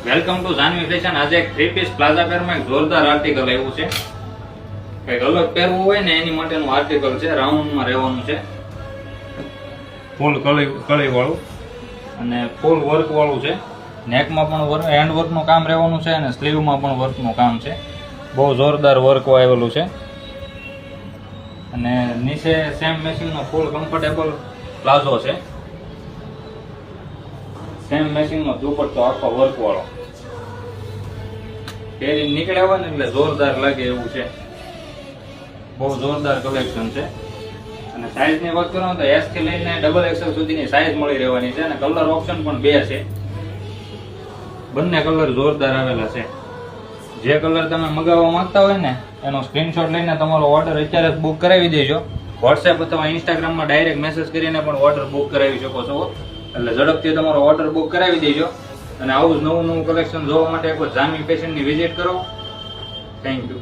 Welcome to Janvi fashion. આજે એક 3 piece plaza પેરમાં એક જોરદાર આર્ટિકલ આવ્યું છે। કઈક અલગ પહેરવું હોય ને એની માટેનું આર્ટિકલ છે। રાઉન્ડમાં રહેવાનું છે, ફૂલ કળી વાળું અને ફૂલ વર્ક વાળું છે। નેકમાં પણ હેન્ડ વર્કનું કામ રહેવાનું છે અને સ્લીવમાં પણ વર્કનું કામ છે। બહુ જોરદાર વર્ક આવેલું છે અને નીચે સેમ મેચિંગનો ફૂલ કમ્ફર્ટેબલ પ્લાઝો છે। સેમ મેચિંગનો દુપટ્ટો આખો વર્ક વાળો, પહેરી નીકળ્યા હોય ને એટલે જોરદાર લાગે એવું છે। બહુ જોરદાર કલેક્શન છે અને સાઈઝની વાત કરો તો S થી લઈને XXL સુધીની સાઈઝ મળી રહેવાની છે અને કલર ઓપ્શન પણ 2 છે। બંને કલર જોરદાર આવેલા છે। જે કલર તમે મગાવવા માંગતા હોય ને એનો સ્ક્રીનશોટ લઈને તમારો ઓર્ડર અત્યારે જ બુક કરાવી દેજો। વોટ્સએપ અથવા ઇન્સ્ટાગ્રામમાં ડાયરેક્ટ મેસેજ કરીને પણ ઓર્ડર બુક કરાવી શકો છો, એટલે ઝડપથી તમારો ઓર્ડર બુક કરાવી દેજો। અને આવું જ નવું કલેક્શન જોવા માટે એકવાર જાનવી ફેશનની વિઝિટ કરો। Thank you.